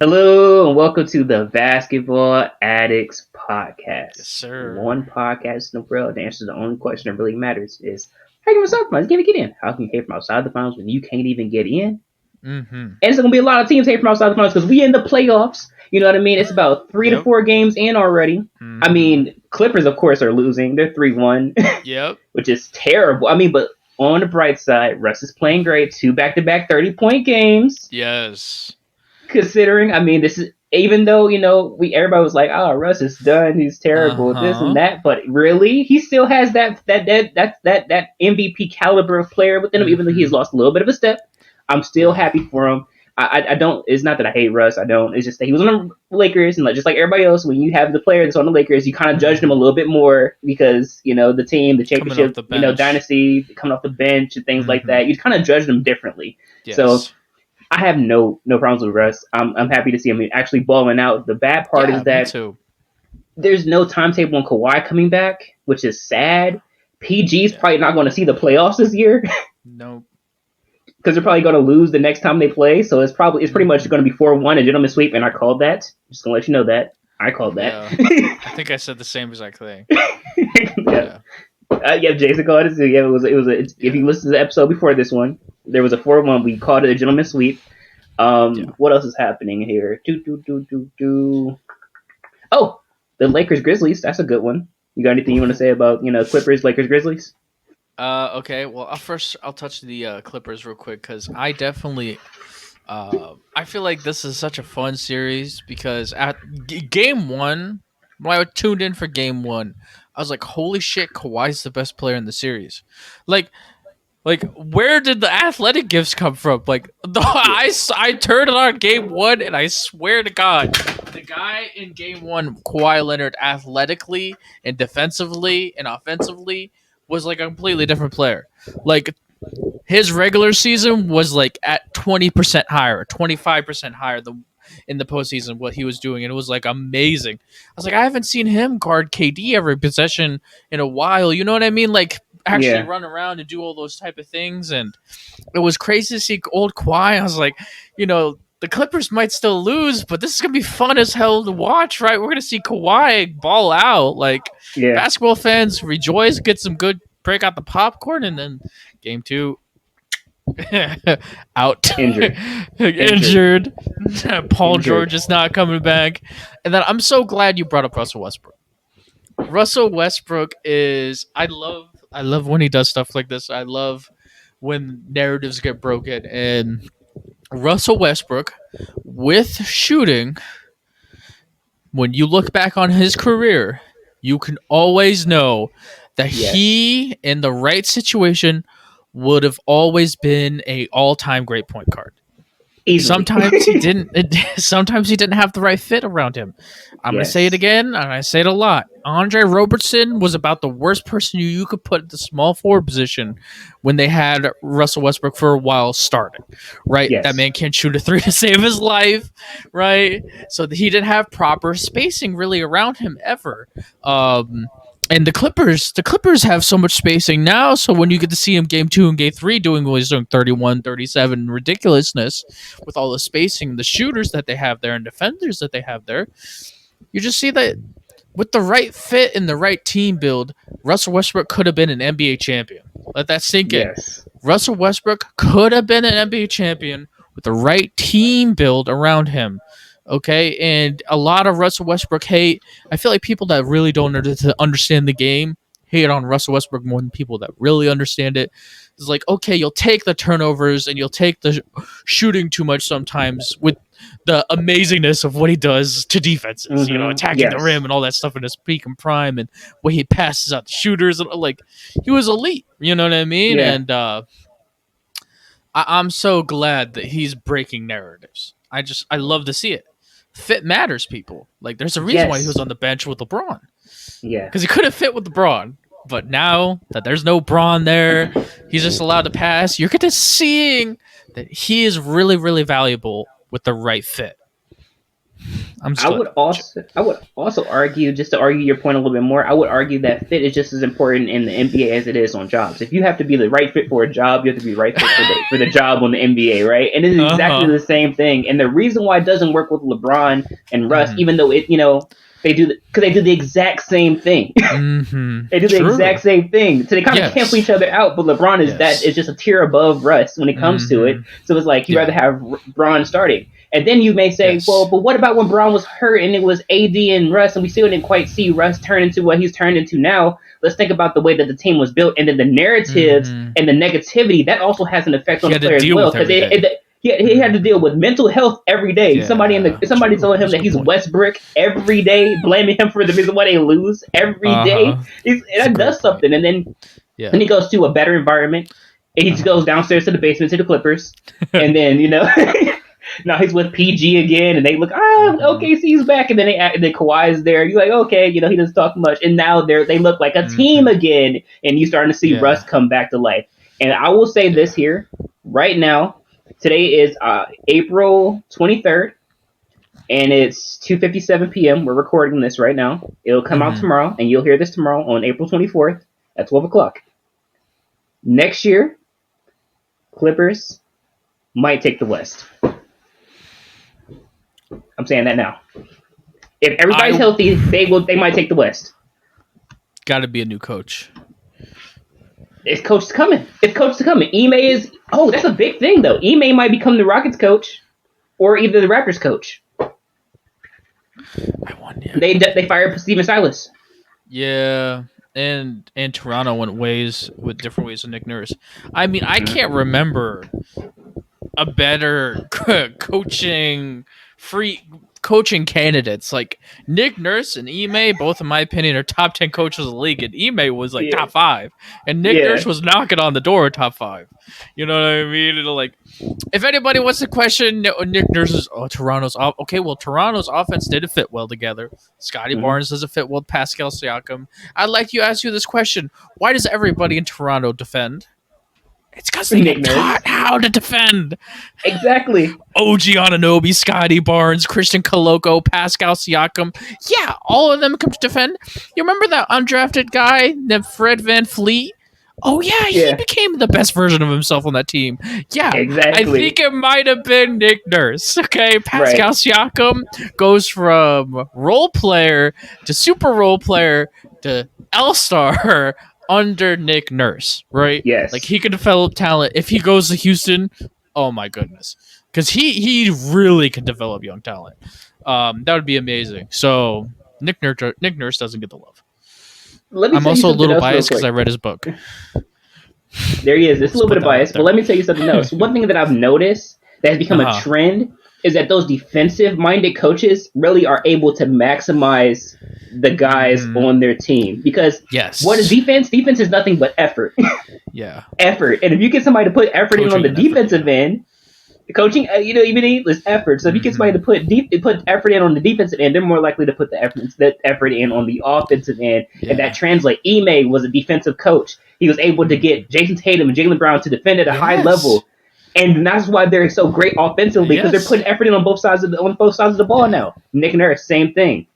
Hello and welcome to the Basketball Addicts Yes, Podcast. sir. One podcast in the world. The answer to the only question that really matters is how can you outside the finals? You can't get in. How can you hate from outside the finals when you can't even get in? Mm-hmm. And it's gonna be a lot of teams hate from outside the finals because we in the playoffs. You know what I mean? It's about three to Yep. four games in already. I Mm-hmm. mean, Clippers of course are losing. They're 3-1, Yep. which is terrible. I mean, but on the bright side, Russ is playing great. Two back-to-back 30-point games. Yes. Considering, I mean, this is even though we everybody was like, "Oh, Russ is done. He's terrible. This and Uh-huh. that," but really, he still has that MVP caliber of player within him. Even though he has Mm-hmm. lost a little bit of a step, I'm still Yeah. happy for him. I don't. It's not that I hate Russ. I don't. It's just that he was on the Lakers, and like, just like everybody else, when you have the player that's on the Lakers, you kind of judge them a Mm-hmm. little bit more because the team, the Coming off championship, the bench. dynasty coming off the bench and things like Mm-hmm. that. You kind of judge them differently. So Yes. I have no problems with Russ. I'm happy to see him actually balling out. The bad part is Yeah, me that too. there's no timetable on Kawhi coming back, which is sad. PG's Yeah. probably not going to see the playoffs this year Nope. because they're probably going to lose the next time they play. So it's pretty much Mm-hmm. going to be 4-1 a gentleman sweep, and I called that. Just gonna let you know that I called that. Yeah. I think I said the same exact thing. Yeah, Yeah. yeah. Jason called it too. Yeah, if Yeah. you listen to the episode before this one, there was a 4-1. We called it a gentleman sweep. Yeah. What else is happening here? Do. Oh, the Lakers Grizzlies. That's a good one. You got anything you want to say about Clippers, Lakers, Grizzlies? Okay. Well, I'll touch the Clippers real quick because I definitely I feel like this is such a fun series because at game one, when I tuned in for game one, I was like, "Holy shit, Kawhi's the best player in the series!" Like, where did the athletic gifts come from? Like, Yeah, I turned it on game one, and I swear to God, the guy in game one, Kawhi Leonard, athletically and defensively and offensively, was like a completely different player. Like his regular season was like at 20% higher, 25% higher than in the postseason what he was doing, and it was like amazing. I was like, I haven't seen him guard KD every possession in a while. You know what I mean? Like actually yeah, run around and do all those type of things, and it was crazy to see old Kawhi. I was like, the Clippers might still lose, but this is gonna be fun as hell to watch, right? We're gonna see Kawhi ball out. Like yeah. basketball fans rejoice, get some good break out the popcorn, and then game two out Injured, injured, injured. Paul injured. George is not coming back. And then I'm so glad you brought up Russell Westbrook. Russell Westbrook is I love when he does stuff like this. I love when narratives get broken, and Russell Westbrook with shooting, when you look back on his career, you can always know that Yes, he in the right situation would have always been a all-time great point guard. easily. Sometimes he didn't. Sometimes he didn't have the right fit around him. I'm gonna say it Yes, again, and I say it a lot. Andre Robertson was about the worst person you could put at the small forward position when they had Russell Westbrook for a while starting. Right, that yes, man can't shoot a three to save his life. Right, so he didn't have proper spacing really around him ever. And the Clippers have so much spacing now. So when you get to see him game two and game three doing what he's doing, 31, 37, ridiculousness with all the spacing, the shooters that they have there and defenders that they have there, you just see that with the right fit and the right team build, Russell Westbrook could have been an NBA champion. Let that sink in. yes, Russell Westbrook could have been an NBA champion with the right team build around him. Okay, and a lot of Russell Westbrook hate. I feel like people that really don't understand the game hate on Russell Westbrook more than people that really understand it. It's like, okay, you'll take the turnovers and you'll take the shooting too much sometimes with the amazingness of what he does to defenses, attacking the rim yes, and all that stuff in his peak and prime, and what he passes out to shooters, and like he was elite. You know what I mean? yeah, And I'm so glad that he's breaking narratives. I love to see it. Fit matters, people. Like there's a reason why he was yes, on the bench with LeBron yeah, because he couldn't fit with LeBron. But now that there's no Braun there, he's just allowed to pass. You're getting seeing that he is really, really valuable with the right fit. I'm just I glad. would also argue, just to argue your point a little bit more, I would argue that fit is just as important in the NBA as it is on jobs. If you have to be the right fit for a job, you have to be the right fit for the job on the NBA, right? And it is Uh exactly huh. the same thing. And the reason why it doesn't work with LeBron and Russ, Mm-hmm. even though they do because they do the exact same thing. Mm-hmm. They do the exact True. same thing. So they kind of cancel each Yes. other out, but LeBron Yes. is just a tier above Russ when it comes to it. Mm-hmm. So it's like you rather Yeah. have Braun starting. And then you may say, well, Yes. but what about when Braun was hurt and it was AD and Russ and we still didn't quite see Russ turn into what he's turned into now? Let's think about the way that the team was built and then the narratives Mm-hmm. and the negativity that also has an effect on He the had to player as deal well with because every day. he had to deal Mm-hmm. with mental health every day. Yeah. Somebody True. telling him That's a that good he's point. Westbrook every day, blaming him for the reason why they lose every Uh day. huh. It's a That great does point. something. And then Yeah. he goes to a better environment. And he Uh just goes downstairs to the basement to the Clippers. And then, now he's with PG again, and they look, mm-hmm. OKC's back, and then Kawhi's there. You're like, okay, he doesn't talk much, and now they look like a team Mm-hmm. again, and you starting to see Russ Yeah. come back to life. And I will say this Yeah. here, right now, today is April 23rd, and it's 2:57 p.m. We're recording this right now. It'll come out Mm-hmm. tomorrow, and you'll hear this tomorrow on April 24th at 12 o'clock. Next year, Clippers might take the West. I'm saying that now. If everybody's I healthy, they might take the West. got to be a new coach. It's coach coming. It's coach coming. Ime is. Oh, that's a big thing though. Ime might become the Rockets coach, or either the Raptors coach. I won. Yeah. They fired Steven Silas. Yeah. And Toronto went ways with different ways of Nick Nurse. I mean, I Mm-hmm. can't remember a better coaching candidates. Like Nick Nurse and Ime, both in my opinion, are top 10 coaches of the league, and Ime was like Yeah, top 5, and Nick Nurse yeah. was knocking on the door of top 5. You know what I mean? Like, if anybody wants to question Nick Nurse's Toronto's okay, well, Toronto's offense didn't fit well together. Scotty Mm-hmm. Barnes doesn't fit well with Pascal Siakam. I'd like to ask you this question: why does everybody in Toronto defend? It's because they Nick get Nurse. taught how to defend. Exactly. OG Ananobi, Scotty Barnes, Christian Coloco, Pascal Siakam. Yeah, all of them come to defend. You remember that undrafted guy named Fred Van Fleet? Oh, yeah, he Yeah. became the best version of himself on that team. Yeah, I Exactly. think it might have been Nick Nurse. Okay, Pascal Right. Siakam goes from role player to super role player to L star under Nick Nurse, right? Like Yes. he can develop talent. If he goes to Houston, oh my goodness, because he really can develop young talent. That would be amazing. So Nick Nurse doesn't get the love. Let me I'm tell you also a something little else real biased because I quick. read his book. There he is. It's a Let's little bit put of that out bias, but there. let me tell you something else. One thing that I've noticed that has become a Uh huh. trend is that those defensive minded coaches really are able to maximize the guys Mm-hmm. on their team because what is Yes. defense? Defense is nothing but effort. Yeah. Effort. And if you get somebody to put effort in on Coaching the and effort. defensive Yeah. end, coaching, even needless effort. So if you get somebody Mm-hmm. to put effort in on the defensive end, they're more likely to put the effort in on the offensive end, and that Yeah. translates. Ime was a defensive coach. He was able to Mm-hmm. get Jason Tatum and Jaylen Brown to defend at a high Yes. level, and that's why they're so great offensively because they're Yes. putting effort in on both sides of the ball Yeah. now. Nick Nurse, same thing.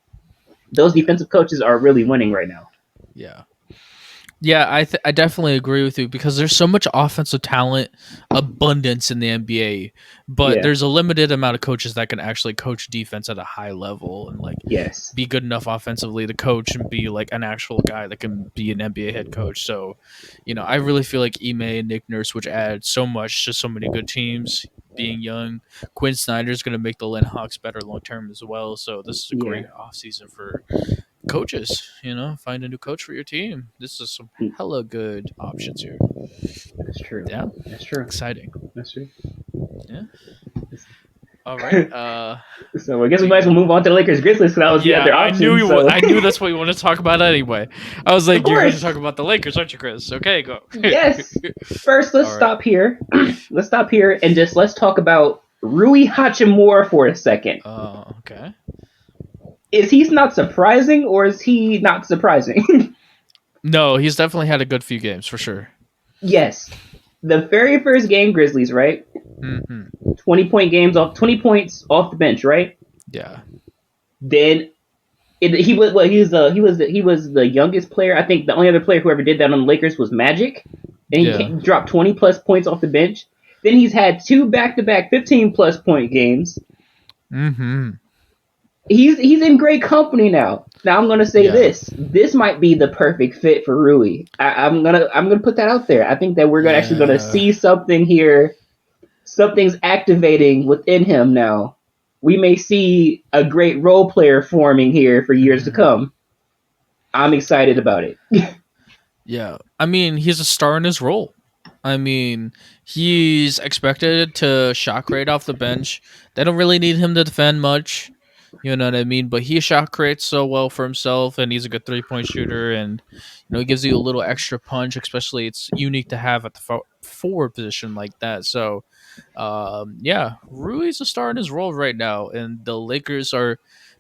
Those defensive coaches are really winning right now. Yeah. Yeah, I definitely agree with you because there's so much offensive talent abundance in the NBA, but Yeah. there's a limited amount of coaches that can actually coach defense at a high level and like Yes. be good enough offensively to coach and be like an actual guy that can be an NBA head coach. So, I really feel like Ime and Nick Nurse would add so much to so many good teams. Being young, Quinn Snyder's going to make the Lynn Hawks better long term as well. So this is a Yeah. great offseason for coaches. Find a new coach for your team. This is some hella good options here. That's true. Yeah, That's true. exciting. That's true. Yeah. All right. So I guess we might as well move on to the Lakers Grizzlies because that was the Yeah, other I knew option. you. So I knew that's what you want to talk about anyway. I was of like, you're going to course, talk about the Lakers, aren't you, Chris? Okay, go. yes. First, let's All right. stop here. Let's stop here and let's talk about Rui Hachimura for a second. Okay. Is he not surprising or is he not surprising? No, he's definitely had a good few games for sure. Yes. The very first game, Grizzlies, right? Mm-hmm. 20 points off the bench, right? Yeah. then he was well, he was the youngest player. I think the only other player who ever did that on the Lakers was Magic, and Yeah. dropped 20 plus points off the bench. Then he's had two back to back 15 plus point games. Mm-hmm. He's in great company now. Now I'm gonna say Yeah. this. This might be the perfect fit for Rui. I'm gonna put that out there. I think that we're gonna actually gonna Yeah. see something here. Something's activating within him now. We may see a great role player forming here for years to Mm-hmm. come. I'm excited about it. Yeah. I mean, he's a star in his role. I mean, he's expected to shot create off the bench. They don't really need him to defend much. You know what I mean? But he shot creates so well for himself, and he's a good 3-point shooter, and he gives you a little extra punch. Especially, it's unique to have at the forward position like that. So, yeah, Rui's a star in his role right now, and the Lakers are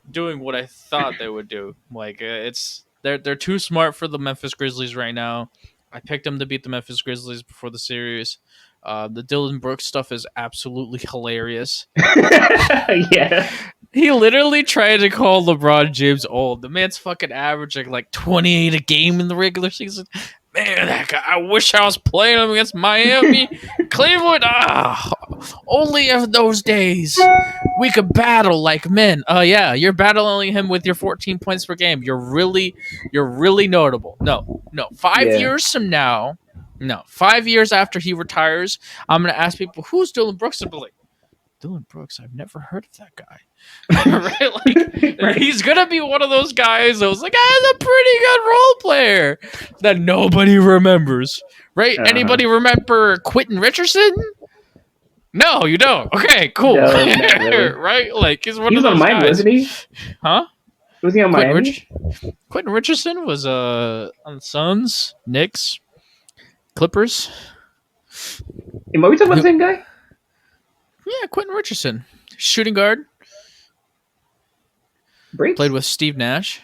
doing what I thought they would do. Like it's they're too smart for the Memphis Grizzlies right now. I picked them to beat the Memphis Grizzlies before the series. The Dylan Brooks stuff is absolutely hilarious. Yeah. He literally tried to call LeBron James old. The man's fucking averaging like 28 a game in the regular season. Man, that guy, I wish I was playing him against Miami, Cleveland. Only of those days we could battle like men. Oh yeah, you're battling him with your 14 points per game. You're really notable. No. Five Yeah. years from now, no, 5 years after he retires, I'm gonna ask people who's Dylan Brooks and be like, Dylan Brooks, I've never heard of that guy. Right? Like Right. he's gonna be one of those guys that was like, I'm a pretty good role player that nobody remembers. Right? Uh-huh. Anybody remember Quentin Richardson? No, you don't. Okay, cool. No, not really. Right? Like he's one He of was on those Miami, guys. wasn't he? Huh? Was he on Quentin Miami? Rich Quentin Richardson was on the Suns, Knicks, Clippers. Are we talking about the same guy? Yeah, Quentin Richardson. Shooting guard. Played Breaks? with Steve Nash.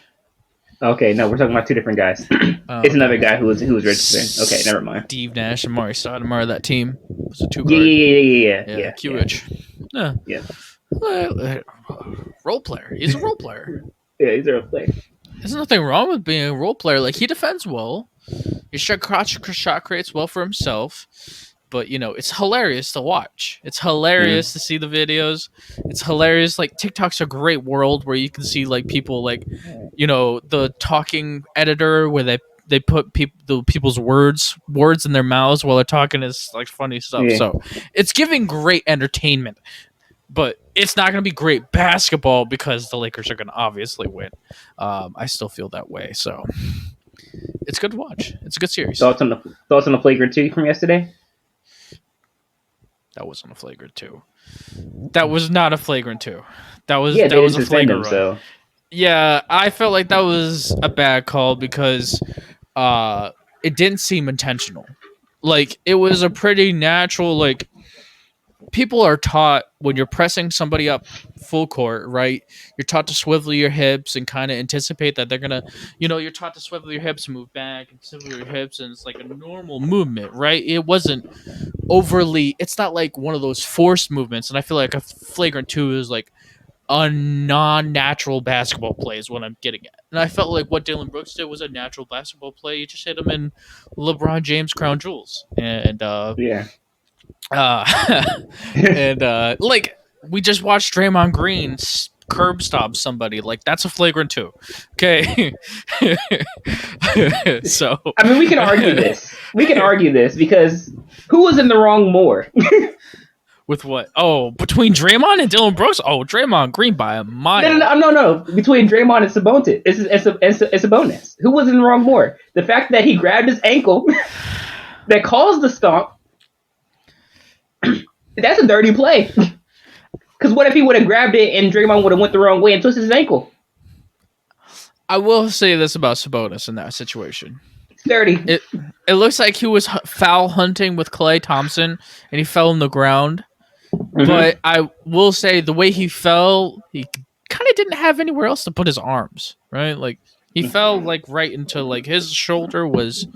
Okay, no, we're talking about two different guys. It's Okay. another guy who was Richardson. Okay, never mind. Steve Nash and Mari Stoudemire, that team was a two Yeah, guard. yeah. Q-Rich. Yeah. Yeah. Role player. He's a role player. Yeah, he's a real player. There's nothing wrong with being a role player. Like he defends well. He shot creates well for himself. But it's hilarious to watch. It's hilarious to see the videos. It's hilarious. Like TikTok's a great world where you can see like people like, the talking editor where they put the people's words in their mouths while they're talking is like funny stuff. Yeah. So it's giving great entertainment, but it's not going to be great basketball because the Lakers are going to obviously win. I still feel that way. So it's good to watch. It's a good series. Thoughts on the flagrant 2 from yesterday? That wasn't a flagrant 2. That was not a flagrant 2. That was Yeah, that they was didn't a suspend him, flagrant run. so Yeah, I felt like that was a bad call because it didn't seem intentional. Like it was a pretty natural like people are taught when you're pressing somebody up full court, right? You're taught to swivel your hips and kind of anticipate that they're gonna, you're taught to swivel your hips and move back and swivel your hips, and it's like a normal movement, right? It wasn't overly. It's not like one of those forced movements, and I feel like a flagrant 2 is like a non-natural basketball play is what I'm getting at. And I felt like what Dylan Brooks did was a natural basketball play. You just hit him in LeBron James crown jewels, and yeah. like we just watched Draymond Green curb stomp somebody. Like that's a flagrant 2. Okay. So I mean, we can argue this. We can argue this because who was in the wrong more? with what? Oh, between Draymond and Dylan Brooks? Oh, Draymond Green by a mile. No. Between Draymond and Sabonis, it's a bonus. Who was in the wrong more? The fact that he grabbed his ankle that caused the stomp. That's a dirty play. Because what if he would have grabbed it and Draymond would have went the wrong way and twisted his ankle? I will say this about Sabonis in that situation. It's dirty. It looks like he was foul hunting with Klay Thompson and he fell on the ground. Mm-hmm. But I will say the way he fell, he kind of didn't have anywhere else to put his arms, right? Like he fell like right into like his shoulder was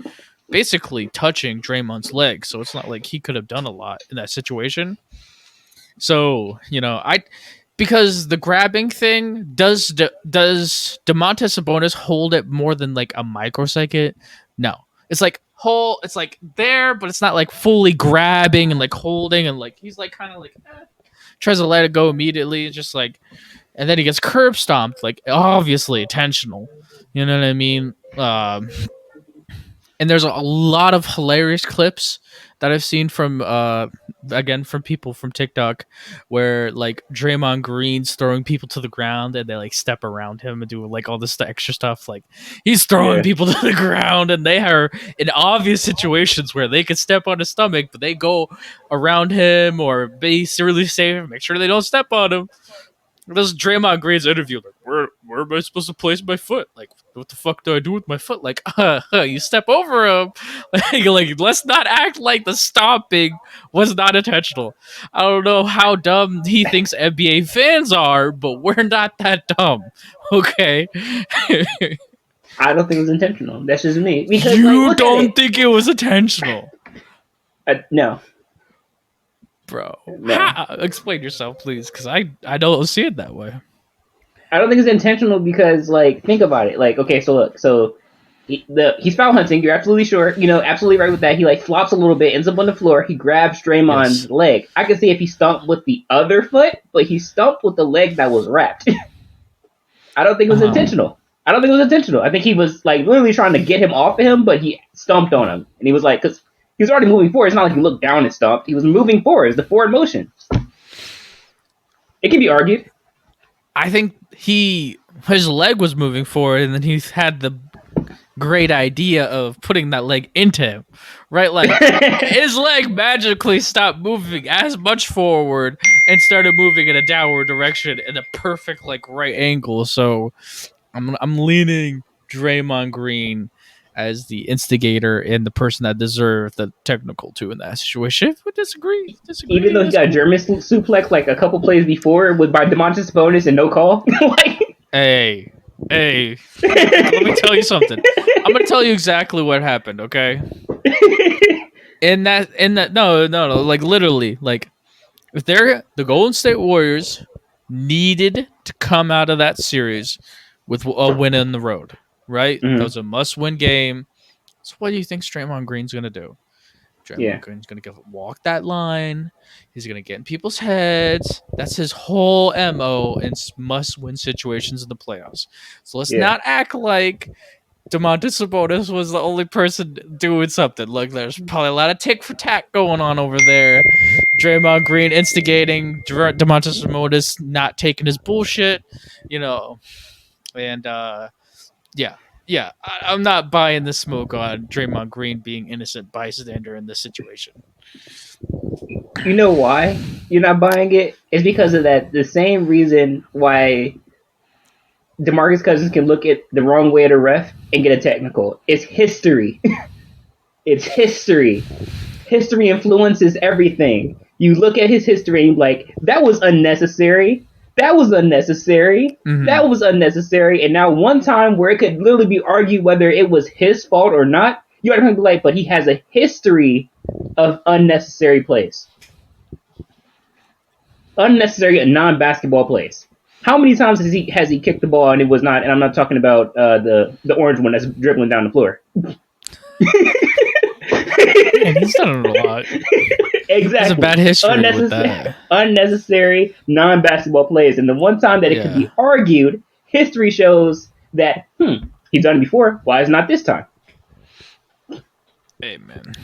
basically touching Draymond's leg, so it's not like he could have done a lot in that situation. So, because the grabbing thing does Demontis Sabonis hold it more than like a microsecond? No, it's like it's like there, but it's not like fully grabbing and like holding and like he's like kind of like tries to let it go immediately. It's just like, and then he gets curb stomped, like obviously intentional. You know what I mean? And there's a lot of hilarious clips that I've seen from again from people from TikTok where like Draymond Green's throwing people to the ground and they like step around him and do like all this extra stuff. Like he's throwing Yeah. people to the ground and they are in obvious situations where they could step on his stomach, but they go around him or be really safe, make sure they don't step on him. This Draymond Green's interview, like, where am I supposed to place my foot? Like, what the fuck do I do with my foot? Like, you step over him. Like, let's not act like the stomping was not intentional. I don't know how dumb he thinks NBA fans are, but we're not that dumb. Okay. I don't think it was intentional. That's just me. Because You look don't at think it was intentional, it. No. bro. No. Explain yourself, please, because I don't see it that way. I don't think it's intentional because, like, think about it. Like, okay, so look, so he's foul hunting. You're absolutely sure. You know, absolutely right with that. He like flops a little bit, ends up on the floor. He grabs Draymond's leg. I can see if he stumped with the other foot, but he stumped with the leg that was wrapped. I don't think it was intentional. I don't think it was intentional. I think he was like literally trying to get him off of him, but he stumped on him, and he was like, because he was already moving forward. It's not like he looked down and stumped. He was moving forward. It's the forward motion. It can be argued. I think his leg was moving forward, and then he had the great idea of putting that leg into him, right? Like his leg magically stopped moving as much forward and started moving in a downward direction in a perfect like right angle. So I'm leaning Draymond Green as the instigator and the person that deserved the technical too in that situation. But disagree. Even though he got German suplex like a couple plays before with by Demontis Sabonis and no call. Like, hey, let me tell you something. I'm gonna tell you exactly what happened, okay? In that no, like literally, like if the Golden State Warriors needed to come out of that series with a win on the road, right? Mhm. That was a must-win game. So what do you think Draymond Green's gonna do? Draymond Green's gonna walk that line. He's gonna get in people's heads. That's his whole MO in must-win situations in the playoffs. So let's not act like Demontis Sabonis was the only person doing something. Look, there's probably a lot of tick for tack going on over there. Draymond Green instigating, Demontis Sabonis not taking his bullshit, you know, and yeah, I'm not buying the smoke on Draymond Green being innocent bystander in this situation. You know why you're not buying it? It's because of that. The same reason why DeMarcus Cousins can look at the wrong way at a ref and get a technical. It's history. It's history. History influences everything. You look at his history and you're like, that was unnecessary. That was unnecessary. Mm-hmm. That was unnecessary. And now one time where it could literally be argued whether it was his fault or not, you gotta be like, but he has a history of unnecessary plays. Unnecessary non-basketball plays. How many times has he kicked the ball and it was not? And I'm not talking about the orange one that's dribbling down the floor. And he's done it a lot. Exactly. There's a bad history with that. Unnecessary non-basketball plays, and the one time that it could be argued, history shows that he's done it before. Why is it not this time? Hey man,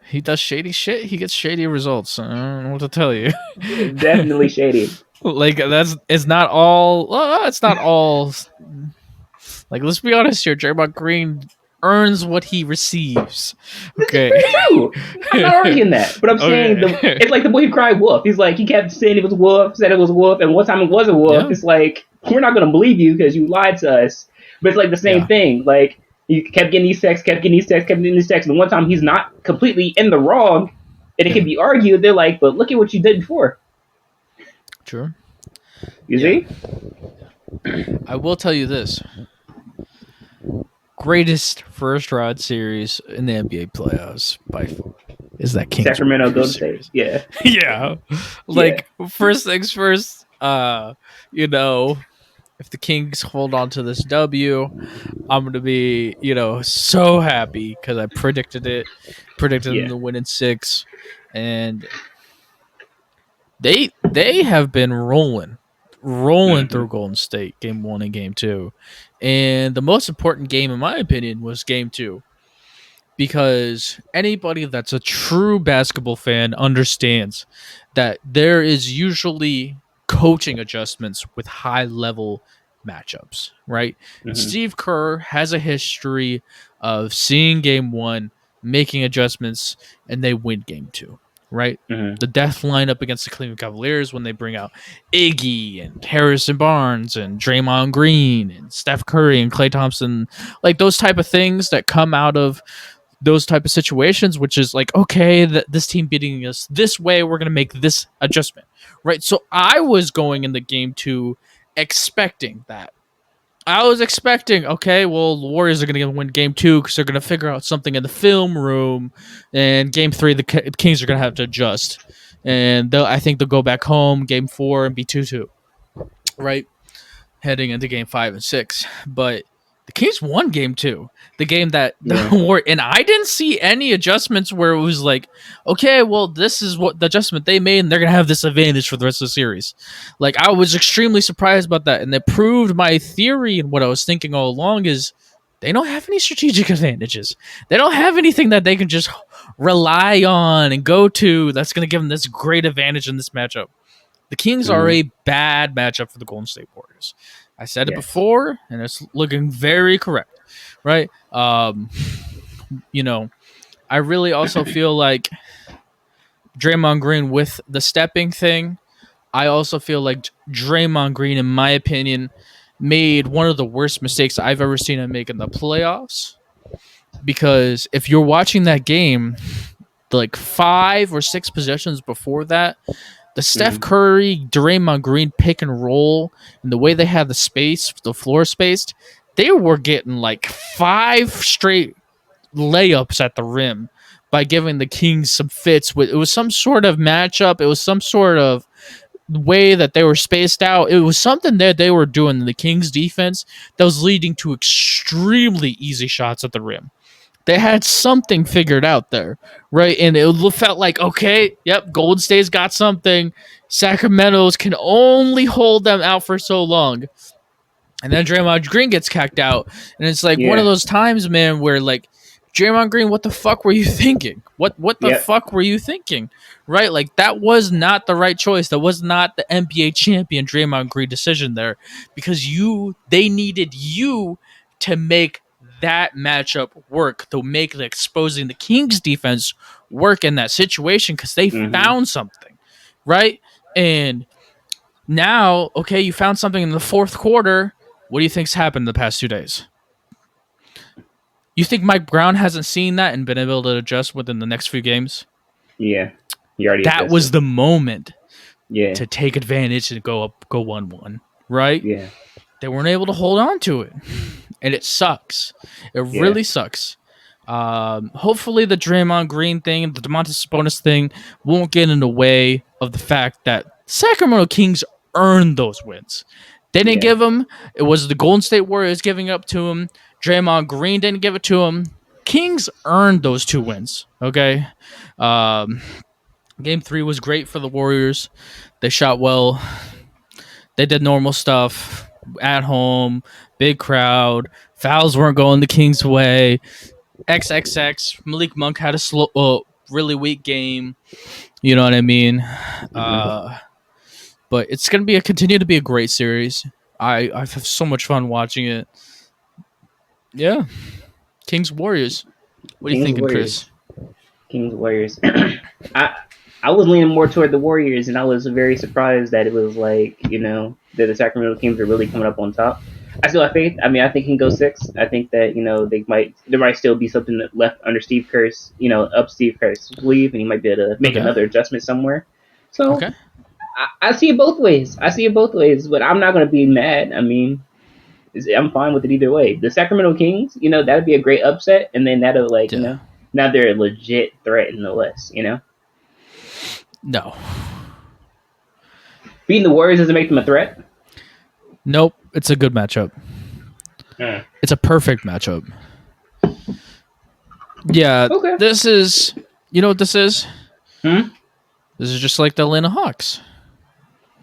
he does shady shit. He gets shady results. I don't know what to tell you. Definitely shady. Like it's not all. It's not all. Like let's be honest here. Draymond Green earns what he receives. Okay. True. I'm not arguing that, but I'm saying it's like the boy who cried wolf. He's like he kept saying it was wolf, said it was wolf, and one time it was a wolf. Yeah. It's like we're not gonna believe you because you lied to us. But it's like the same thing. Like you kept getting these texts, and the one time he's not completely in the wrong, and it can be argued. They're like, but look at what you did before. True. You see? I will tell you this. Greatest first round series in the NBA playoffs by far. is that Kings Sacramento Warriors Golden State. series. Yeah, Yeah. yeah, Like first things first, you know, if the Kings hold on to this W, I'm gonna be, so happy because I predicted it, predicted them yeah. to win in six, and they have been rolling Hmm. through Golden State game one and game two, and the most important game in my opinion was game two because anybody that's a true basketball fan understands that there is usually coaching adjustments with high level matchups, right? And Hmm. Steve Kerr has a history of seeing game one, making adjustments, and they win game two, right? Hmm. The death lineup against the Cleveland Cavaliers when they bring out Iggy and Harrison Barnes and Draymond Green and Steph Curry and Klay Thompson, like those type of things that come out of those type of situations, which is like, okay, this team beating us this way, we're going to make this adjustment, right? So I was going in the game to expecting that. I was expecting, okay, well, the Warriors are going to win game two because they're going to figure out something in the film room, and game three, the Kings are going to have to adjust, and I think they'll go back home game four and be 2-2, right? Heading into game five and six. But the Kings won game two, the game that the Yeah. war, and I didn't see any adjustments where it was like, okay, well, this is what the adjustment they made, and they're gonna have this advantage for the rest of the series. Like I was extremely surprised about that, and it proved my theory and what I was thinking all along is they don't have any strategic advantages. They don't have anything that they can just rely on and go to that's going to give them this great advantage in this matchup. The Kings are Hmm. a bad matchup for the Golden State Warriors. I said it Yes. before, and it's looking very correct, right? You know, I really also feel like Draymond Green with the stepping thing. I also feel like Draymond Green, in my opinion, made one of the worst mistakes I've ever seen him make in the playoffs. Because if you're watching that game, like 5 or 6 possessions before that, the Steph Hmm. Curry, Draymond Green pick and roll, and the way they had the space, the floor spaced, they were getting like 5 straight layups at the rim by giving the Kings some fits. It was some sort of matchup. It was some sort of way that they were spaced out. It was something that they were doing in the Kings defense that was leading to extremely easy shots at the rim. They had something figured out there, right? And it felt like, okay, yep, Golden State's got something. Sacramento's can only hold them out for so long. And then Draymond Green gets cacked out. And it's like one of Yeah. those times, man, where like, Draymond Green, what the fuck were you thinking? What the Yep. fuck were you thinking? Right? Like that was not the right choice. That was not the NBA champion Draymond Green decision there. Because they needed you to make that matchup work, to make the exposing the Kings defense work in that situation because they Hmm. found something. Right? And now, okay, you found something in the fourth quarter. What do you think's happened the past 2 days? You think Mike Brown hasn't seen that and been able to adjust within the next few games? Yeah. He already That was adjusted. the moment Yeah. to take advantage and go 1-1, right? Yeah. They weren't able to hold on to it, and it sucks. It Yeah. really sucks. Hopefully, the Draymond Green thing, the Demontis Sabonis thing, won't get in the way of the fact that Sacramento Kings earned those wins. They didn't Yeah. give them. It was the Golden State Warriors giving up to them. Draymond Green didn't give it to them. Kings earned those 2 wins. Okay. Um, Game three was great for the Warriors. They shot well. They did normal stuff at home, big crowd. Fouls weren't going the Kings' way. XXX. Malik Monk had a really weak game. You know what I mean? Hmm. Uh, but it's gonna continue to be a great series. I have so much fun watching it. Yeah, Kings Warriors. What are you Kings thinking, Chris? Warriors. Kings Warriors. I I was leaning more toward the Warriors, and I was very surprised that it was like that the Sacramento Kings are really coming up on top. I still have faith. I mean, I think he can go six. I think that there might still be something that left under Steve Kerr's up Steve Kerr's sleeve, and he might be able to make Okay. another adjustment somewhere. So Okay. I see it both ways. I see it both ways, but I'm not going to be mad. I mean, I'm fine with it either way. The Sacramento Kings, that'd be a great upset, and then that'll Yeah. Now they're a legit threat in the West. No. Beating the Warriors doesn't make them a threat. Nope. It's a good matchup. It's a perfect matchup. Yeah, Okay. this is. You know what this is? Hmm. This is just like the Atlanta Hawks.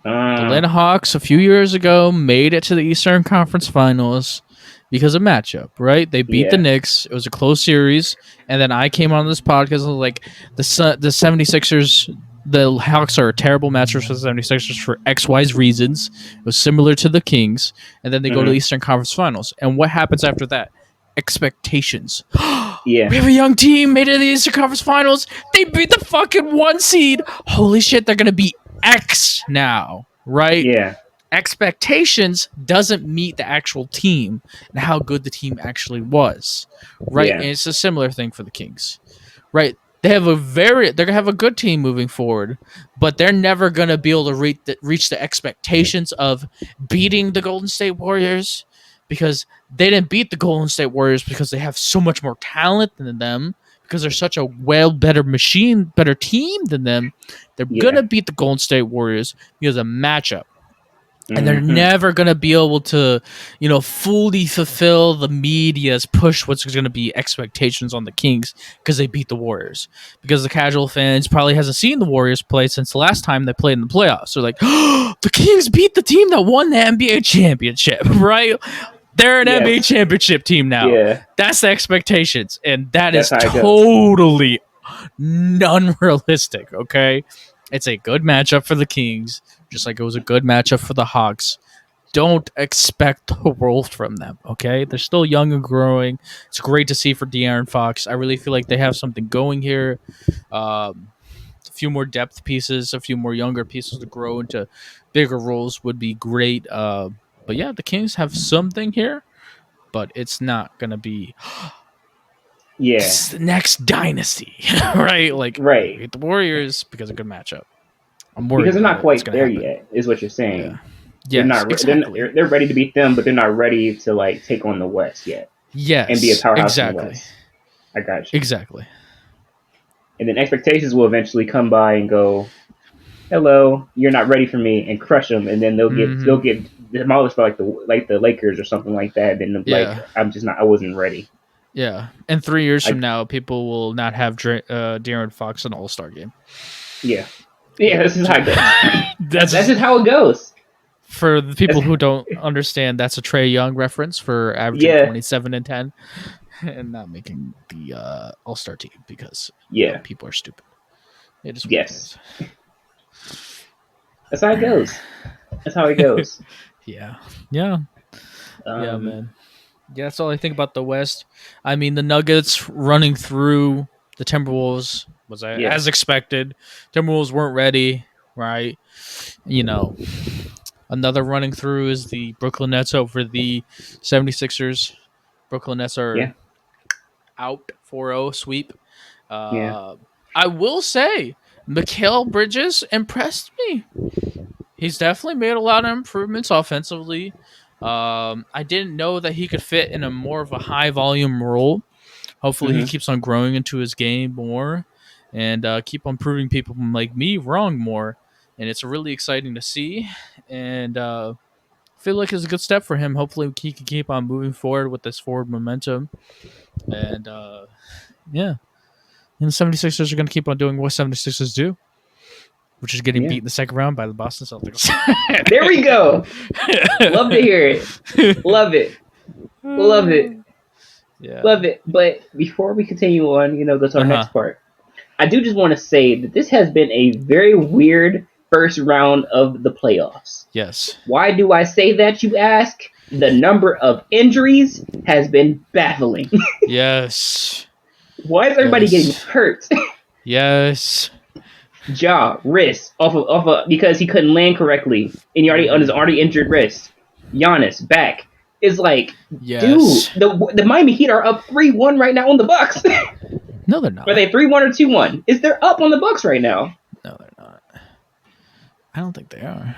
The Uh, Atlanta Hawks a few years ago made it to the Eastern Conference Finals because of matchup, right? They beat the yeah. Knicks. It was a close series. And then I came on this podcast and was like, the 76ers, the Hawks are a terrible matchup for the 76ers for XY's reasons. It was similar to the Kings. And then they go to the Hmm. Eastern Conference Finals. And what happens after that? Expectations. Yeah. We have a young team made it to the Eastern Conference Finals. They beat the fucking 1 seed. Holy shit, they're gonna be X now, right? Yeah. Expectations doesn't meet the actual team and how good the team actually was, right? Yeah. And it's a similar thing for the Kings, right? They're gonna have a good team moving forward, but they're never gonna be able to reach the expectations of beating the Golden State Warriors because they didn't beat the Golden State Warriors because they have so much more talent than them because they're such a better team than them. They're Yeah. gonna beat the Golden State Warriors because of matchup, and they're Hmm. never going to be able to, fully fulfill the media's push what's going to be expectations on the Kings because they beat the Warriors. Because the casual fans probably hasn't seen the Warriors play since the last time they played in the playoffs. They're like, oh, the Kings beat the team that won the NBA championship, right? They're an NBA Yes. championship team now. Yeah. That's the expectations, and that That's is how it goes. totally unrealistic, okay? It's a good matchup for the Kings, just like it was a good matchup for the Hawks. Don't expect the world from them, okay? They're still young and growing. It's great to see for De'Aaron Fox. I really feel like they have something going here. A few more depth pieces, a few more younger pieces to grow into bigger roles would be great. But yeah, the Kings have something here, but it's not going to be Yeah. the next dynasty, right? Like, they Right. beat the Warriors because of a good matchup. I'm worried Because they're about not it. It's quite going to there happen. yet, is what you're Yeah. saying. They're Yes, not. exactly. They're ready to beat them, but they're not ready to like take on the West yet and be a Yes, powerhouse in the exactly. West. I got you. Exactly. And then expectations will eventually come by and go, "Hello, you're not ready for me," and crush them, and then they'll Hmm. get demolished by like the Lakers or something like that. Then like Yeah. I'm just not. I wasn't ready. Yeah. And 3 years from I now, people will not have De'Aaron Fox an All Star game. Yeah. Yeah. This is how it goes. That's That's just how it goes. for the people That's, who don't understand. That's a Trey Young reference for averaging yeah. 27 and 10 and not making the All Star team because Yeah. people are stupid. It is what it Yes. is. That's how it goes. That's how it goes. Yeah. Yeah. Yeah, Um. man. Yeah, that's all I think about the West. I mean, the Nuggets running through the Timberwolves was Yeah. as expected. Timberwolves weren't ready, right? You know, another running through is the Brooklyn Nets over the 76ers. Brooklyn Nets Yeah. are out 4-0 sweep. Yeah. Uh, I will say, Mikal Bridges impressed me. He's definitely made a lot of improvements offensively. I didn't know that he could fit in a more of a high volume role. Hopefully, he Hmm. keeps on growing into his game more and keep on proving people like me wrong more. And it's really exciting to see. And feel like it's a good step for him. Hopefully, he can keep on moving forward with this forward momentum. And yeah, and the 76ers are going to keep on doing what 76ers do, which is getting Yeah. beat in the second round by the Boston Celtics. There we go. Love to hear it. Love it. Love it. Yeah. Love it. But before we continue on, go to our Uh-huh. next part. I do just want to say that this has been a very weird first round of the playoffs. Yes. Why do I say that, you ask? The number of injuries has been baffling. Yes. Why is everybody getting Yes. hurt? Yes. Jaw, wrist, off of because he couldn't land correctly, and he already on his already injured wrist. Giannis back. It's like, Yes. dude, the Miami Heat are up 3-1 right now on the Bucks. No, they're not. Are they 3-1 or 2-1? Is they're up on the Bucks right now? No, they're not. I don't think they are.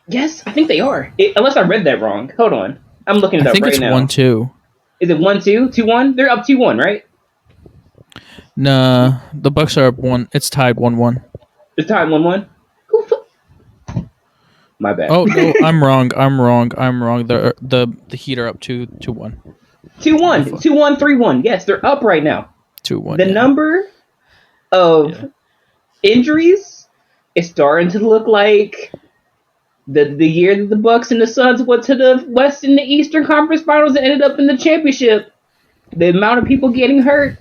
Yes, I think they are. Unless I read that wrong. Hold on, I'm looking it I up think right it's now. 1-2. Is it 1-2, 2-1? They're up 2-1, right? Nah, the Bucks are up one. It's tied 1-1. It's time 1-1. My bad. Oh no, I'm wrong. I'm wrong. The Heat are up 2-1. 2-1, 2-1, 3-1. Yes, they're up right now. 2-1. The Yeah. number of Yeah. injuries is starting to look like the year that the Bucks and the Suns went to the West and the Eastern Conference Finals and ended up in the championship. The amount of people getting hurt,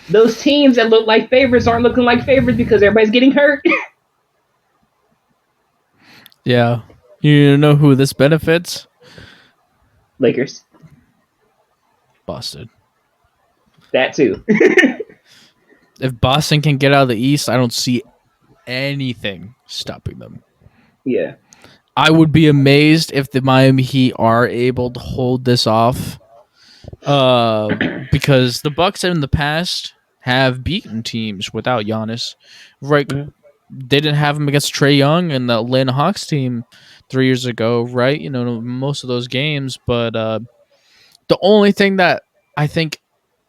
those teams that look like favorites aren't looking like favorites because everybody's getting hurt. Yeah. You know who this benefits? Lakers, Boston. that too. If Boston can get out of the East, I don't see anything stopping them. Yeah. I would be amazed if the Miami Heat are able to hold this off. Because the Bucks in the past have beaten teams without Giannis. Right? Mhm. They didn't have him against Trae Young and the Atlanta Hawks team 3 years ago, right? You know, most of those games. But the only thing that I think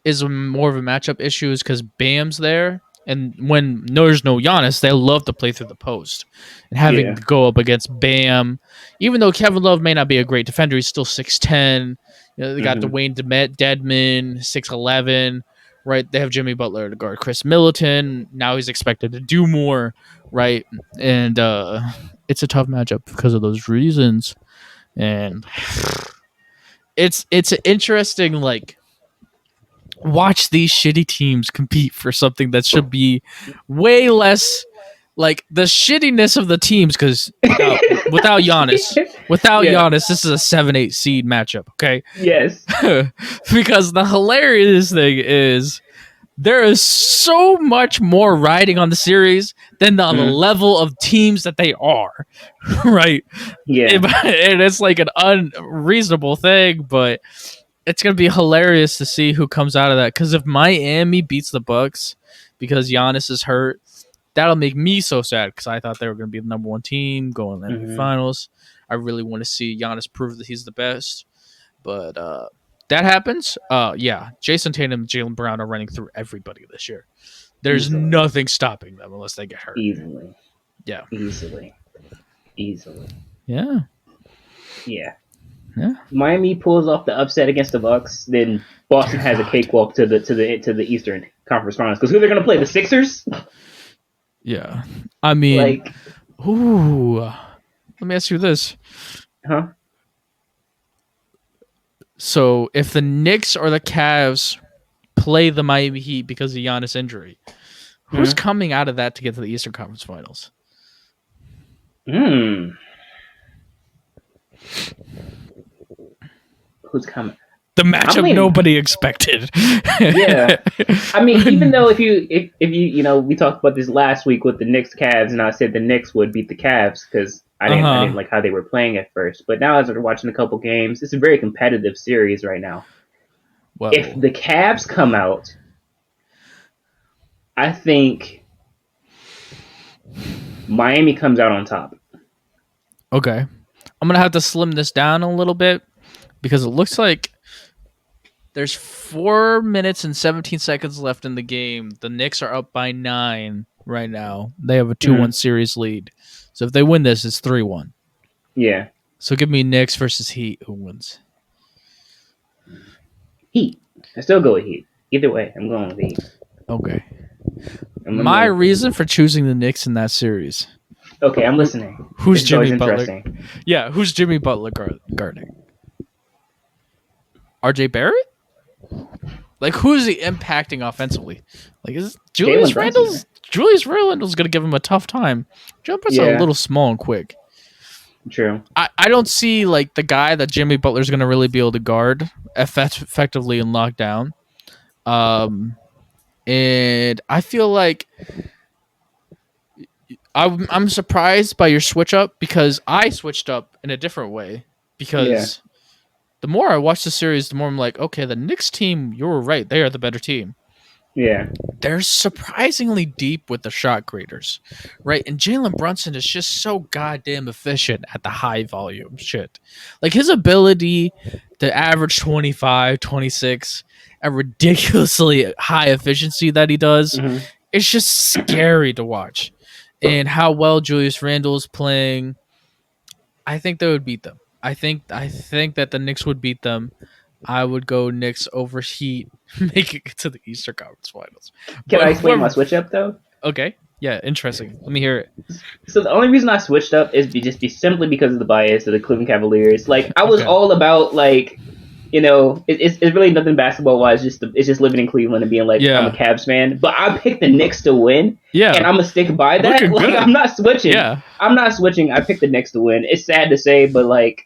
is more of a matchup issue is because Bam's there. And when there's no Giannis, they love to play through the post. And having Yeah. to go up against Bam, even though Kevin Love may not be a great defender, he's still 6'10". You know, they got Hmm. Dwayne Dedman, 6'11". Right? They have Jimmy Butler to guard Chris Middleton. Now he's expected to do more, right? And it's a tough matchup because of those reasons. And it's an interesting, like, watch these shitty teams compete for something that should be way less like the shittiness of the teams because without Giannis, Yeah. this is a 7-8 seed matchup, okay? Yes. Because the hilarious thing is there is so much more riding on the series than on the Mhm. level of teams that they are, right? Yeah. And it's like an unreasonable thing, but it's gonna be hilarious to see who comes out of that. Because if Miami beats the Bucks because Giannis is hurt, that'll make me so sad because I thought they were gonna be the number one team going to the NBA Hmm. Finals. I really want to see Giannis prove that he's the best, but that happens. Yeah, Jason Tatum, and Jaylen Brown are running through everybody this year. There's Easily. nothing stopping them unless they get hurt. Easily. Yeah, Easily. Easily. yeah, Yeah. yeah. Miami pulls off the upset against the Bucks, then Boston Dear has a God. cakewalk to the Eastern Conference Finals. Because who they're going to play? The Sixers? Yeah, I mean, Like, ooh. Let me ask you this. huh? So if the Knicks or the Cavs play the Miami Heat because of Giannis' injury, who's Hmm. coming out of that to get to the Eastern Conference Finals? Hmm. Who's coming? The I'm matchup leaning. nobody expected. Yeah. I mean, even though if you we talked about this last week with the Knicks Cavs, and I said the Knicks would beat the Cavs because I didn't Uh-huh. like how they were playing at first. But now as we're watching a couple games, it's a very competitive series right now. If Well, the Cavs come out, I think Miami comes out on top. okay. I'm going to have to slim this down a little bit because it looks like there's 4 minutes and 17 seconds left in the game. The Knicks are up by 9 right now. They have a 2-1 Hmm. series lead. So if they win this, it's 3-1. Yeah. So give me Knicks versus Heat. Who wins? Heat. I still go with Heat. Either way, I'm going with Heat. Okay. I'm My going with Heat. reason for choosing the Knicks in that series. Okay, I'm listening. Who's This is always Jimmy Butler? interesting. Yeah, who's Jimmy Butler guarding? RJ Barrett? Like, who's he impacting offensively? Like, is Jalen Brunson's there. Julius Randle's gonna give him a tough time. Jalen Brunson's a Yeah, little small and quick. true. I don't see like the guy that Jimmy Butler's gonna really be able to guard effectively and lock down. Um, and I feel like I'm surprised by your switch up because I switched up in a different way Yeah. because the more I watch the series, the more I'm like, okay, the Knicks team, you were right, they are the better team. Yeah. They're surprisingly deep with the shot creators, right? And Jalen Brunson is just so goddamn efficient at the high volume shit. Like his ability to average 25, 26 at ridiculously high efficiency that he does, Hmm. it's just scary to watch. And how well Julius Randle is playing, I think they would beat them. I think that the Knicks would beat them. I would go Knicks over Heat, making it to the Eastern Conference Finals. Can But I explain my whoever, switch up though? okay, yeah, interesting. Let me hear it. So the only reason I switched up is be simply because of the bias of the Cleveland Cavaliers. Like I was Okay, all about like it's really nothing basketball wise. It's just living in Cleveland and being like I'm a yeah, Cavs fan. But I picked the Knicks to win, and yeah, I'm gonna stick by that. looking Like good. I'm not switching. Yeah, I'm not switching. I picked the Knicks to win. It's sad to say, but like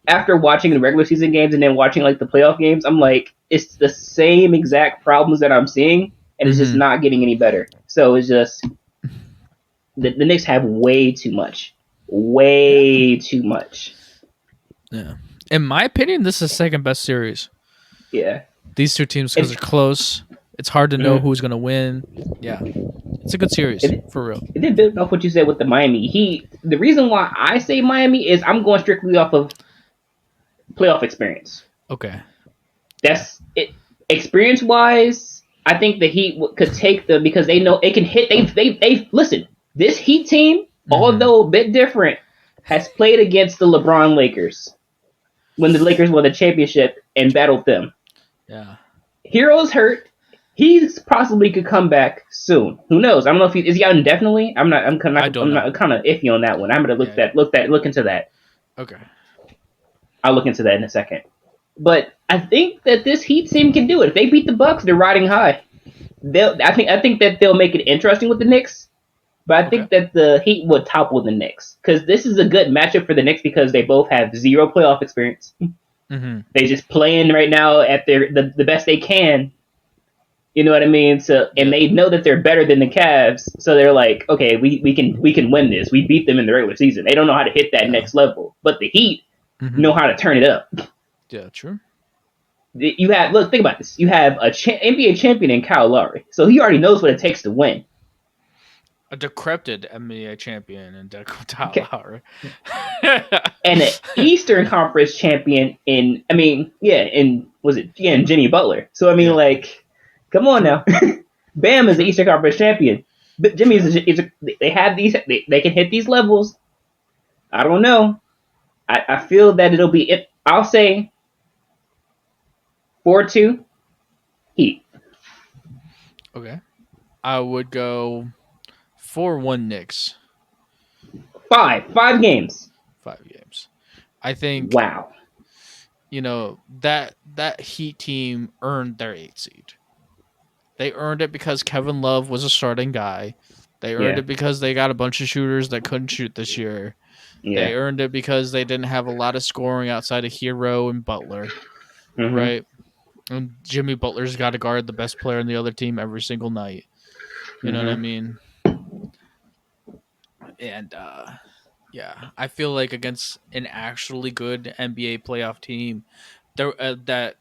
after watching the regular season games and then watching like the playoff games, I'm like it's the same exact problems that I'm seeing, and it's just mm-hmm. not getting any better. So it's just the Knicks have Yeah, way too much. yeah. In my opinion, this is the second best series. Yeah, These two teams because and they're close. It's hard to know mm, who's gonna win. Yeah, it's a good series it, for real. it did build off what you said with the Miami Heat. The reason why I say Miami is I'm going strictly off of playoff experience. Okay. Yeah. That's it. Experience wise, I think the Heat could take them because they know it can hit. They listen. This Heat team, Mm-hmm. although a bit different, has played against the LeBron Lakers when the Lakers won the championship and battled them. Yeah. Hero's hurt. He's possibly could come back soon. Who knows? I don't know if is he out indefinitely. I'm not. I don't I'm know. not kind of iffy on that one. I'm gonna Yeah. Yeah. look into that. Okay. I'll look into that in a second. But I think that this Heat team can do it. If they beat the Bucks, they're riding high. I think that they'll make it interesting with the Knicks. But I Okay. think that the Heat would topple the Knicks because this is a good matchup for the Knicks because they both have zero playoff experience. Mm-hmm. They just playing right now at the best they can. You know what I mean? So and Yep. they know that they're better than the Cavs, so they're like, okay, we can win this. We beat them in the regular season. They don't know how to hit that Yeah. next level, but the Heat Mm-hmm. know how to turn it up. Yeah. True. You have think about this. You have a NBA champion in Kyle Lowry, so he already knows what it takes to win. A decrepit NBA champion and Deco Okay. Lowry. And an Eastern Conference champion in, I mean, yeah, in was it yeah, in Jimmy Butler. So I mean, Yeah. like, come on True. now, Bam is the True. Eastern Conference champion. But Jimmy Yeah. they have these they can hit these levels. I don't know. I feel that it'll be it. I'll say 4-2 Heat. Okay. I would go 4-1 Knicks. Five games. 5 games. I think Wow. that Heat team earned their 8 seed. They earned it because Kevin Love was a starting guy. They earned Yeah. it because they got a bunch of shooters that couldn't shoot this year. They Yeah. earned it because they didn't have a lot of scoring outside of Hero and Butler, Mm-hmm. right? And Jimmy Butler's got to guard the best player in the other team every single night. You know what I Mm-hmm. mean? And yeah, I feel like against an actually good NBA playoff team, that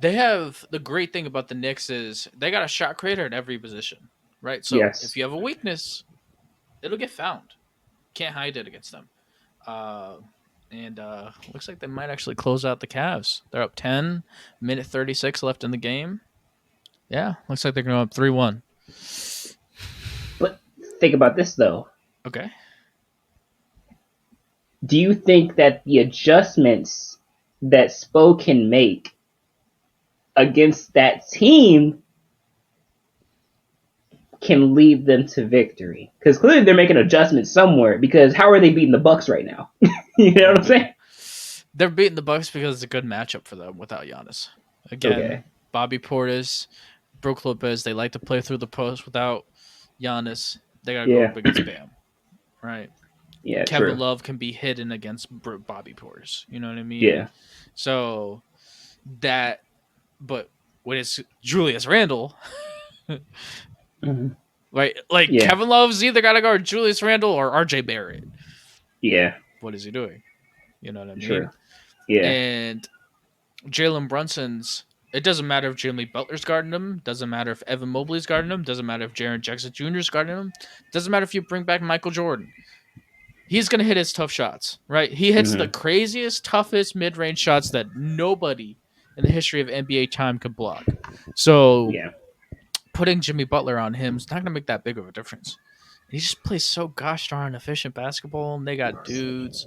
they have the great thing about the Knicks is they got a shot creator at every position, right? So if Yes. you have a weakness, it'll get found. Can't hide it against them. Uh, and looks like they might actually close out the Cavs. They're up 10, minute 36 left in the game. Yeah, looks like they're going up 3-1. But think about this though. Okay. Do you think that the adjustments that Spo can make against that team can lead them to victory? Because clearly they're making adjustments somewhere. Because how are they beating the Bucks right now? You know what I'm saying? They're beating the Bucks because it's a good matchup for them without Giannis. Again, Okay. Bobby Portis, Brook Lopez, they like to play through the post without Giannis. They got to go Yeah. up against Bam, right? Yeah. Kevin True. Love can be hidden against Bobby Portis. You know what I mean? Yeah. So that, but when it's Julius Randle, Mm-hmm. right? Like Yeah. Kevin Love's either got to guard Julius Randle or RJ Barrett. Yeah. What is he doing? You know what I mean? True. Yeah. And Jalen Brunson's It doesn't matter if Jimmy Butler's guarding him. Doesn't matter if Evan Mobley's guarding him. Doesn't matter if Jaren Jackson Jr. is guarding him. Doesn't matter if you bring back Michael Jordan. He's gonna hit his tough shots, right? He hits the Hmm. craziest, toughest mid-range shots that nobody in the history of NBA time could block. So Yeah. putting Jimmy Butler on him is not gonna make that big of a difference. He just plays so gosh darn efficient basketball, and they got dudes.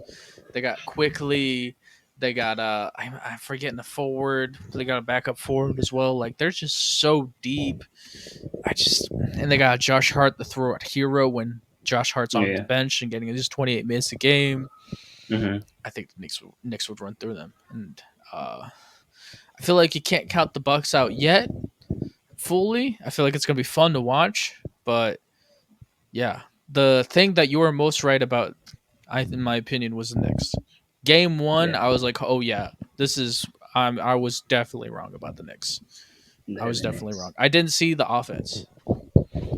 They got Quickly. They got I'm forgetting the forward. They got a backup forward as well. Like they're just so deep. And they got Josh Hart, the throw at hero when Josh Hart's on the Yeah. bench and getting at least 28 minutes a game. Hmm. I think the Knicks would run through them, and I feel like you can't count the Bucks out yet fully. I feel like it's gonna be fun to watch, but yeah, the thing that you were most right about, in my opinion, was the Knicks. Game one, Yeah. I was like, oh yeah, this is. I was definitely wrong about the Knicks. I was The definitely Knicks. wrong. I didn't see the offense. I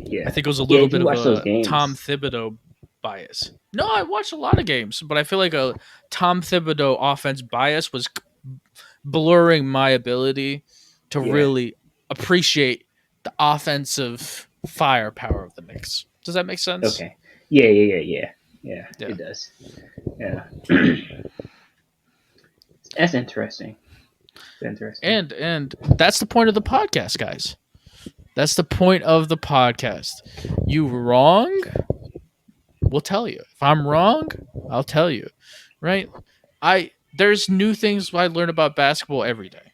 Yeah. think it was a Yeah. little Did bit you of watch those a Tom games? Thibodeau bias. No, I watched a lot of games, but I feel like a Tom Thibodeau offense bias was blurring my ability to Yeah. really appreciate the offensive firepower of the Knicks. Does that make sense? Okay. Yeah. Yeah. Yeah. Yeah. Yeah. Yeah. It does. Yeah. That's interesting. It's interesting. And that's the point of the podcast, guys. That's the point of the podcast. You wrong? We'll tell you. If I'm wrong, I'll tell you. Right? There's new things I learn about basketball every day.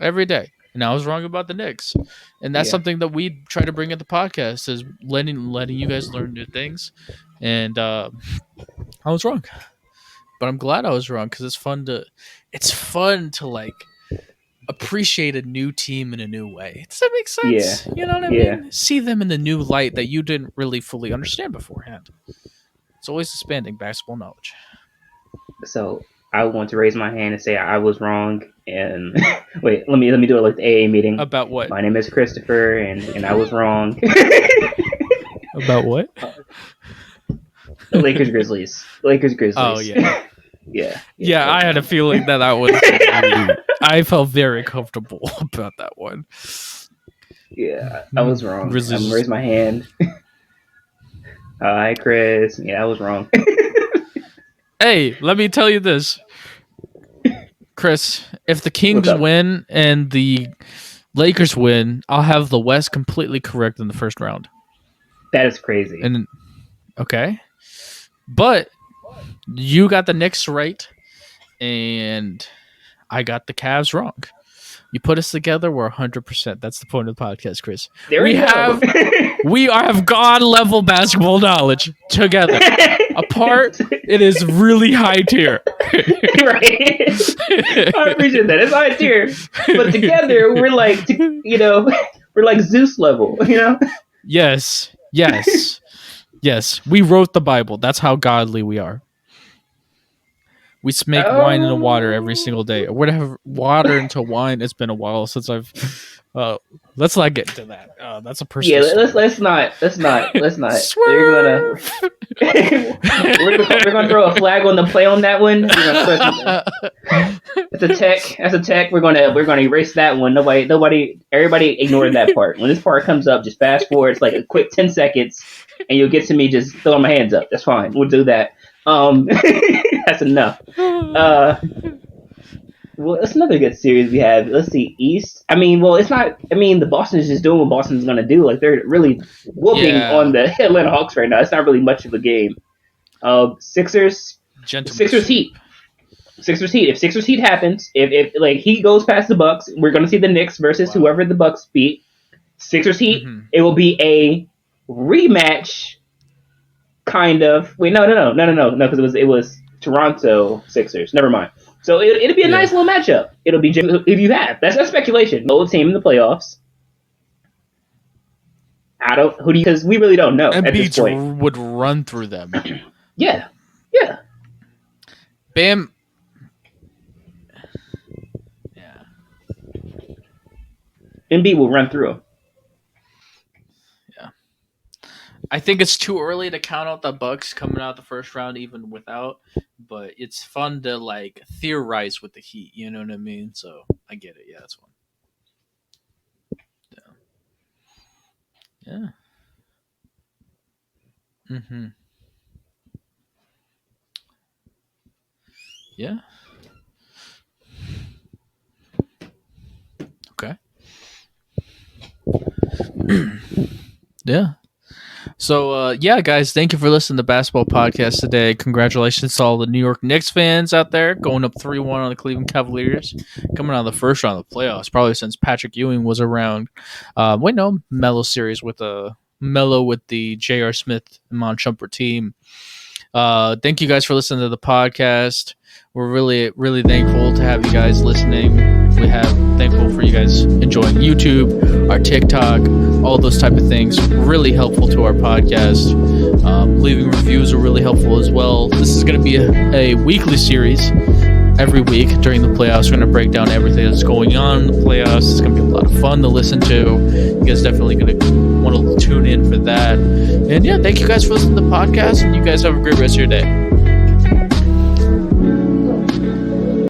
Every day. And I was wrong about the Knicks. And that's Yeah. something that we try to bring at the podcast is letting you guys learn new things. And I was wrong. But I'm glad I was wrong because it's fun to like appreciate a new team in a new way. Does that make Yeah. sense? You know what I Yeah. mean? See them in the new light that you didn't really fully understand beforehand. It's always expanding basketball knowledge. So I want to raise my hand and say I was wrong. And wait, let me do it like the AA meeting. About what? My name is Christopher, and I was wrong. About what? Lakers Grizzlies. Lakers Oh Grizzlies. yeah. Yeah. Yeah, I had a feeling that was. I felt very comfortable about that one. Yeah, I was wrong. I'm gonna Grizzlies. raise my hand. Hi, Chris. Yeah, I was wrong. Hey, let me tell you this, Chris. If the What's Kings up? win and the Lakers win, I'll have the West completely correct in the first round. That is crazy. And okay, but you got the Knicks right, and I got the Cavs wrong. You put us together, we're 100%. That's the point of the podcast, Chris. There we go. We have god level basketball knowledge together. Apart, it is really high tier. Right. I appreciate that. It's high tier, but together we're like, we're like Zeus level. Yes, yes, yes. We wrote the Bible. That's how godly we are. We make wine into water every Oh. single day. Whatever water into wine. It's been a while since I've. Let's not get into that. That's a Yeah, personal story. let's not. Swerve. We're gonna throw a flag on the play on that one. That's a tech. We're gonna erase that one. Everybody ignore that part. When this part comes up, just fast forward. It's like a quick 10 seconds, and you'll get to me just throwing my hands up. That's fine. We'll do that. That's enough. Well, it's another good series we have. Let's see, East. I mean, well, it's not. I mean, the Boston is just doing what Boston's gonna do. Like they're really whooping on the Atlanta Hawks right now. It's not really much of a game. Sixers, Sixers Heat. Sixers Heat. If Sixers Heat happens, if like Heat goes past the Bucks, we're gonna see the Knicks versus whoever the Bucks beat. Sixers Heat. Mhm. It will be a rematch, kind of. Wait, no, because it was Toronto Sixers. Never mind. So it'll be a nice little matchup. It'll be if you have that's speculation. No team in the playoffs. I don't who do you because we really don't know at this point. Embiid would run through them. Yeah. Bam. Yeah. Embiid will run through him. Yeah. I think it's too early to count out the Bucks coming out the first round, even without. But it's fun to like theorize with the Heat. You know what I mean? So I get it. Yeah, that's one. Yeah. Mm-hmm. Yeah. Okay. Yeah. So, yeah, guys, thank you for listening to Basketball Podcast today. Congratulations to all the New York Knicks fans out there going up 3-1 on the Cleveland Cavaliers, coming out of the first round of the playoffs, probably since Patrick Ewing was around. Wait, no, Mello series with the J.R. Smith and Mon Shumpert team. Thank you guys for listening to the podcast. We're really, really thankful to have you guys listening. We have thankful for you guys enjoying YouTube, our TikTok, all those type of things. Really helpful to our podcast. Leaving reviews are really helpful as well. This is going to be a weekly series. Every week during the playoffs, we're going to break down everything that's going on in the playoffs. It's going to be a lot of fun to listen to. You guys definitely going to want to tune in for that. And yeah, thank you guys for listening to the podcast, and you guys have a great rest of your day.